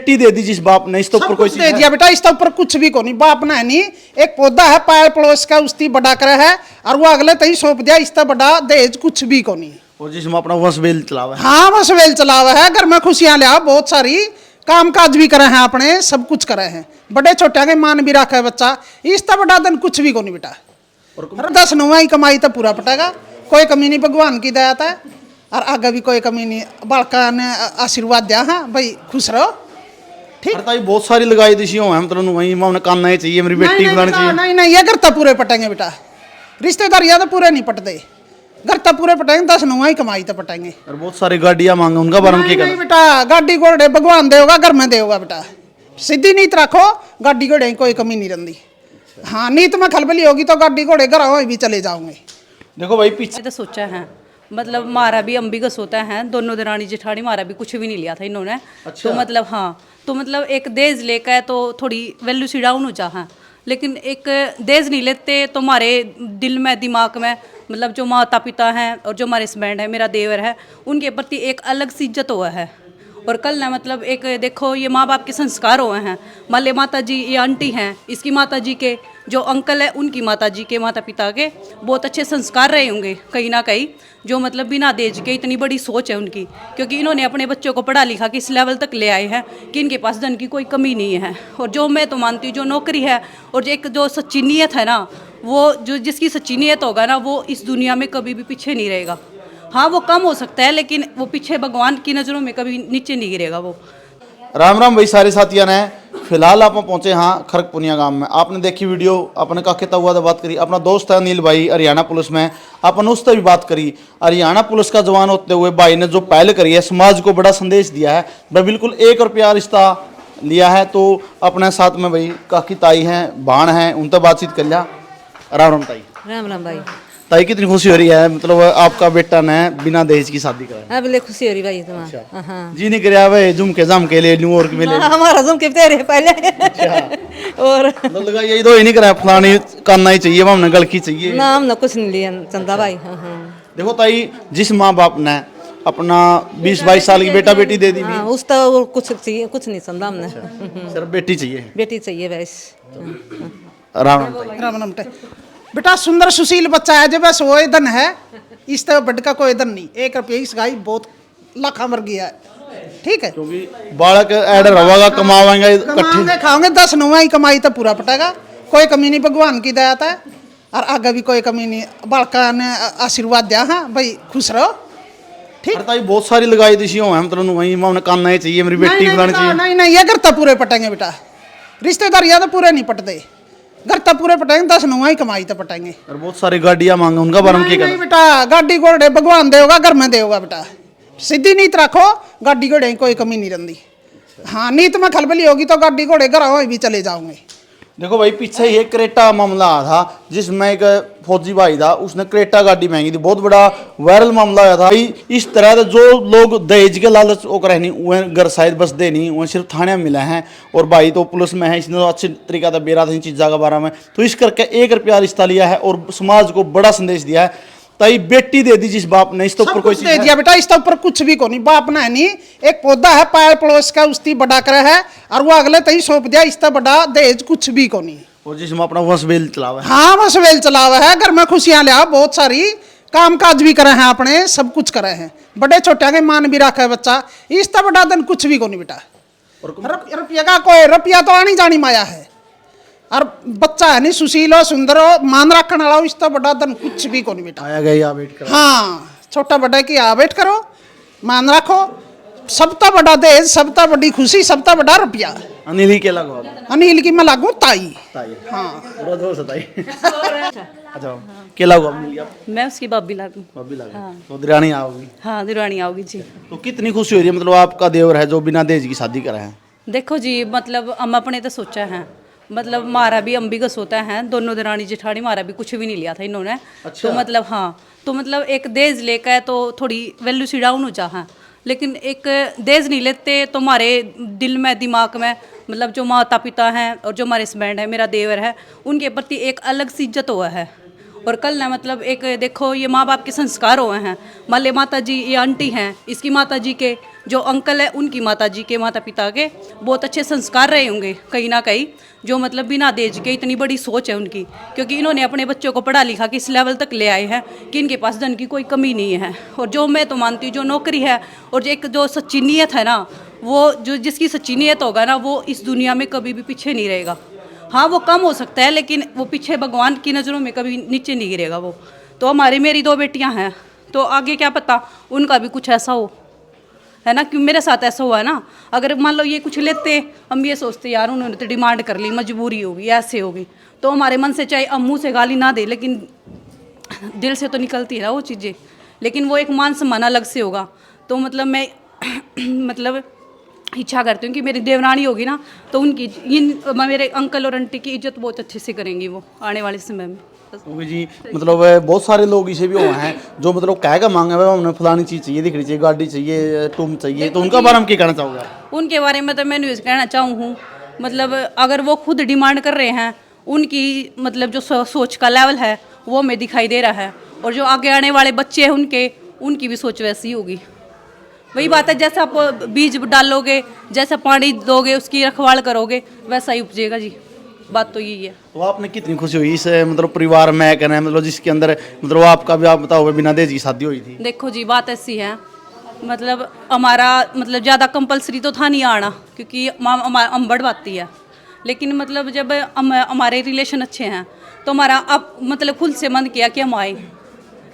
बेटी दे दी जिस बाप ने, इसके ऊपर कोई चीज दे दिया बेटा, इसके ऊपर कुछ भी को नहीं। बाप ने नहीं, एक पौधा है पायल पड़ोस का, उसकी बड़ा करे है और वो अगले तई सौंप दिया, इससे बड़ा दहेज कुछ भी को नहीं। और जिसमें अपना वंश बेल चलावा है। हाँ बस वेल चलावा है, घर में खुशियां लिया, बहुत सारी काम काज भी करे हैं अपने, सब कुछ करे हैं, बड़े छोटे के मान भी रखा है बच्चा, इससे बड़ा दिन कुछ भी को नहीं बेटा। और 10 9 ही कमाई तो पूरा पटेगा, कोई कमी नहीं, भगवान की दया था और आगे भी कोई कमी नहीं, बालका ने आशीर्वाद दिया। हाँ भाई खुश रहो। ठीक ताई बहुत सारी लगाई दिशी हो है, मतलब वही मां ने कानना चाहिए, मेरी बेटी बनानी चाहिए। नहीं नहीं, ये घर तो पूरे पटेंगे बेटा, रिश्तेदार या तो पूरे नहीं पटते, घर तो पूरे पटेंगे, 10 9 ही कमाई तो पटेंगे। और बहुत सारी गाड़ियां मांगे, उनका बारे में क्या नहीं बेटा, गाड़ी घोड़े भगवान देगा, घर में देगा बेटा, सीधी नीत रखो, गाड़ी घोड़े कोई कमी नहीं रहती। हाँ नीत में खलबली होगी तो गाड़ी घोड़े घर भी चले जाओगे। देखो भाई पीछे तो सोचा है, मतलब मारा भी अम्बिगस होता है, दोनों दरानी जेठानी मारा भी कुछ भी नहीं लिया था इन्होंने। अच्छा। तो मतलब हाँ, तो मतलब एक दहेज लेकर तो थोड़ी वैल्यू सी डाउन हो जा, लेकिन एक दहेज नहीं लेते तो हमारे दिल में दिमाग में मतलब जो माता पिता हैं और जो हमारे हस्बैंड है, मेरा देवर है, उनके प्रति एक अलग सी इज्जत हुआ है। और कल ना मतलब एक देखो ये माँ बाप के संस्कार हुए हैं, मान ले माता जी ये आंटी हैं, इसकी माता जी के जो अंकल है उनकी माता जी के माता पिता के बहुत अच्छे संस्कार रहे होंगे कहीं ना कहीं, जो मतलब बिना दहेज के इतनी बड़ी सोच है उनकी, क्योंकि इन्होंने अपने बच्चों को पढ़ा लिखा के इस लेवल तक ले आए हैं कि इनके पास धन की कोई कमी नहीं है। और जो मैं तो मानती हूँ जो नौकरी है और जो एक जो सच्ची नीयत है ना, वो जो जिसकी सच्ची नीयत होगा ना, वो इस दुनिया में कभी भी पीछे नहीं रहेगा। हाँ वो कम हो सकता है लेकिन वो पीछे भगवान की नज़रों में कभी नीचे नहीं गिरेगा वो। राम राम भाई सारे साथियों ने, फिलहाल आप पहुंचे हाँ खरकपुनिया गांव में। आपने देखी वीडियो, अपने का कहता हुआ तो बात करी, अपना दोस्त है अनिल भाई हरियाणा पुलिस में, अपन उससे भी बात करी। हरियाणा पुलिस का जवान होते हुए भाई ने जो पहल करी है, समाज को बड़ा संदेश दिया है, वह बिल्कुल 1 रुपया रिश्ता लिया है। तो अपने साथ में भाई काकी ताई हैं, भाण हैं, उनसे बातचीत कर लिया। राम राम ताई। राम राम भाई। ताई कितनी खुशी हो रही है, मतलब आपका बेटा ने बिना दहेज की शादी करा। अब ले खुशी हो रही भाई तुम्हारा। हाँ जी नहीं कराया भाई, झुमके जामके ले लूं और के मिले। हमारा झुमके तेरे पहले। और तो लगा यही तो ही नहीं कराया, फलानी करना ही चाहिए, हमने गलकी चाहिए ना, हमने कुछ नहीं लिया चंदा भाई। हाँ देखो ताई, जिस माँ बाप ने अपना 20-22 साल की बेटा बेटी दे दी, हाँ, उस तो कुछ चाहिए, कुछ नहीं चंदा हमने। सिर्फ बेटी चाहिए, बेटी चाहिए बस। राम राम ताई। राम राम बेटा, सुंदर सुशील बच्चा है, जब बस वो धन है, इस तरह बड़ का कोई धन नहीं। 1 रुपये इस गाय बहुत लाखा मर गया है। ठीक है, क्योंकि बालक एडर होगा, कमावाएंगे इकट्ठे, खाओगे, 10 9 ही कमाई तो पूरा पटेगा, कोई कमी नहीं, भगवान की दया था और आगे भी कोई कमी नहीं, बालका ने आशीर्वाद दिया। हाँ भाई खुश रहो। ठीक ताई बहुत सारी लगाई दिशी हो है, मतलब वही मां ने कानना चाहिए, मेरी बेटी बनानी चाहिए। नहीं नहीं, ये घर तो पूरे पटेंगे बेटा, रिश्तेदार या तो पूरे नहीं पटते, घर तो पूरे पटेंगे, 10 9 ही कमाई तो पटेंगे। और बहुत सारी गाड़ियां मांगे, उनका बारे में क्या नहीं बेटा, गाड़ी घोड़े भगवान देगा, घर में देगा बेटा, सीधी नीत रखो, गाड़ी घोड़े कोई कमी नहीं रहती। हाँ नीत में खलबली होगी तो गाड़ी घोड़े घर भी चले जाओगे। देखो भाई पीछे ही एक क्रेटा मामला आया था, जिसमें एक फौजी भाई था, उसने क्रेटा गाड़ी महंगी थी, बहुत बड़ा वायरल मामला आया था। इस तरह से जो लोग दहेज के लालच ओकर नहीं, वह घर शायद बस दे नहीं, वह सिर्फ थाने में मिला है। और भाई तो पुलिस में है, इसने तो अच्छी तरीका से बेरा था इन चीज़ों के बारे में। तो इस करके 1 रुपया रिश्ता लिया है और समाज को बड़ा संदेश दिया है। ताई बेटी दे दी जिस बाप ने, इसके ऊपर कोई दे दिया बेटा, इसके ऊपर कुछ भी को नहीं। बाप ने नहीं, एक पौधा है पायल पड़ोस का, उसकी बड़ा करे है और वो अगले तई सौंप दिया, इससे बड़ा दहेज कुछ भी को नहीं। और जिसमें अपना वंश बेल चलावा है। हाँ बस वेल चलावा है, घर में खुशियां लिया, बहुत सारी काम काज भी करे हैं अपने, सब कुछ करे हैं, बड़े छोटे के मान भी रखा है बच्चा, इससे बड़ा दिन कुछ भी को नहीं बेटा। रुपया का कोई रुपया तो आनी जानी माया है, और बच्चा है नहीं, सुशील हो, सुंदर हो, मान रखने वाला हो, इससे बड़ा दिन कुछ भी को नहीं बेटा। आया गया वेट कर। हाँ छोटा बड़ा की आ वेट करो, मान रखो, सबता बड़ा दहेज, सबता बड़ी खुशी, सबता बड़ा रुपया। अनिल ही के लगो, अनिल की मैं लागू ताई। हाँ रोज रोज ताई। अच्छा के लगो अनिल आप? मैं उसकी भाभी लागू। भाभी लगो, तो दिरानी आओगी। हाँ दिरानी आओगी जी। तो कितनी खुशी हो रही है, मतलब आपका देवर है जो बिना दहेज की शादी करा है। देखो जी, मतलब हम अपने तो सोचा है, मतलब मारा भी अम्बिगस होता है, दोनों दरानी जेठानी मारा भी कुछ भी नहीं लिया था इन्होंने। अच्छा। तो मतलब हाँ, तो मतलब एक दहेज लेकर तो थोड़ी वैल्यू सी डाउन हो जा, लेकिन एक दहेज नहीं लेते तो हमारे दिल में दिमाग में मतलब जो माता पिता हैं और जो हमारे हस्बैंड है, मेरा देवर है, उनके प्रति एक अलग सी इज्जत हुआ है। और कल ना मतलब एक देखो ये माँ बाप के संस्कार हुए हैं, मान ले माता जी ये आंटी हैं, इसकी माता जी के जो अंकल है उनकी माता जी के माता पिता के बहुत अच्छे संस्कार रहे होंगे कहीं ना कहीं, जो मतलब बिना दहेज के इतनी बड़ी सोच है उनकी, क्योंकि इन्होंने अपने बच्चों को पढ़ा लिखा के इस लेवल तक ले आए हैं कि इनके पास धन की कोई कमी नहीं है। और जो मैं तो मानती हूँ जो नौकरी है और जो एक जो सच्ची नीयत है ना, वो जो जिसकी सच्ची नीयत होगा ना वो इस दुनिया में कभी भी पीछे नहीं रहेगा। हाँ वो कम हो सकता है लेकिन वो पीछे भगवान की नज़रों में कभी नीचे नहीं गिरेगा वो। तो मेरी 2 बेटियाँ हैं, तो आगे क्या पता उनका भी कुछ ऐसा हो, है ना, क्यों मेरे साथ ऐसा हुआ है ना। अगर मान लो ये कुछ लेते, हम ये सोचते यार उन्होंने तो डिमांड कर ली, मजबूरी होगी, ऐसे होगी, तो हमारे मन से चाहे हम मुँह से गाली ना दे लेकिन दिल से तो निकलती है ना वो चीज़ें। लेकिन वो एक मान सम्मान अलग से होगा। तो मतलब मैं मतलब इच्छा करती हूँ कि मेरी देवरानी होगी ना तो उनकी मेरे अंकल और आंटी की इज्जत बहुत अच्छे से करेंगी वो आने वाले समय में। ओके जी, मतलब बहुत सारे लोग इसे भी हुए हैं जो मतलब कहेगा मांगे भाई हमने फलानी चीज़ चाहिए, दिखनी चाहिए, गाड़ी चाहिए, टूम चाहिए, तो उनका बारे में क्या कहना चाहोगे? उनके बारे में तो मैं न्यूज़ कहना चाहूँ मतलब अगर वो खुद डिमांड कर रहे हैं, उनकी मतलब जो सोच का लेवल है वो हमें दिखाई दे रहा है, और जो आगे आने वाले बच्चे हैं उनकी भी सोच वैसी होगी। वही बात है, जैसा आप बीज डालोगे, जैसा पानी दोगे, उसकी रखवाल करोगे, वैसा ही उपजेगा जी। बात तो यही है। तो आपने कितनी खुशी हुई इस मतलब परिवार में कहना है, मतलब जिसके अंदर मतलब आपका भी आप बताओगे बिना दहेज की शादी हुई थी? देखो जी बात ऐसी है, मतलब हमारा मतलब ज़्यादा कंपलसरी तो था नहीं आना, क्योंकि हम बढ़ पाती है, लेकिन मतलब जब हमारे रिलेशन अच्छे हैं तो हमारा अब मतलब खुद से मन किया कि हम आए।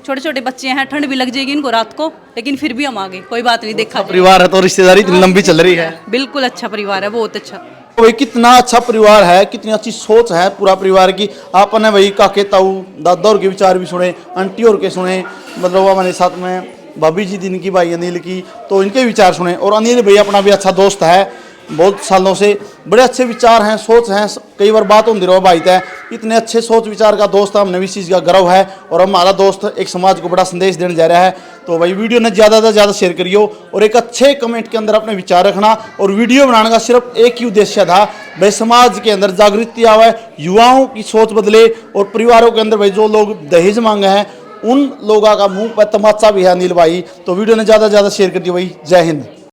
छोटे छोटे बच्चे हैं, ठंड भी लग जाएगी इनको रात को, लेकिन फिर भी हम आ गए, कोई बात नहीं, देखा परिवार है तो रिश्तेदारी इतनी लंबी चल रही है। बिल्कुल अच्छा परिवार है, बहुत अच्छा। भाई कितना अच्छा परिवार है, कितनी अच्छी सोच है पूरा परिवार की। आपने भाई काके ताऊ दादा और के विचार भी सुने, आंटी और के सुने, मतलब हमारे साथ में भाभी जी दिन की भाई अनिल की, तो इनके विचार सुने। और अनिल भाई अपना भी अच्छा दोस्त है बहुत सालों से, बड़े अच्छे विचार हैं, सोच हैं, कई बार बात होती रहो भाई तय, इतने अच्छे सोच विचार का दोस्त है, हमने भी इस चीज़ का गर्व है। और हमारा दोस्त एक समाज को बड़ा संदेश देने जा रहा है। तो भाई वीडियो ने ज़्यादा से ज़्यादा शेयर करियो और एक अच्छे कमेंट के अंदर अपने विचार रखना। और वीडियो बनाने का सिर्फ एक ही उद्देश्य था, भाई समाज के अंदर जागृति आवे, युवाओं की सोच बदले, और परिवारों के अंदर भाई जो लोग दहेज मांगे हैं उन लोगों का मुंह पर तमाचा भी है अनिल भाई। तो वीडियो ने ज़्यादा से ज़्यादा शेयर कर दिया भाई। जय हिंद।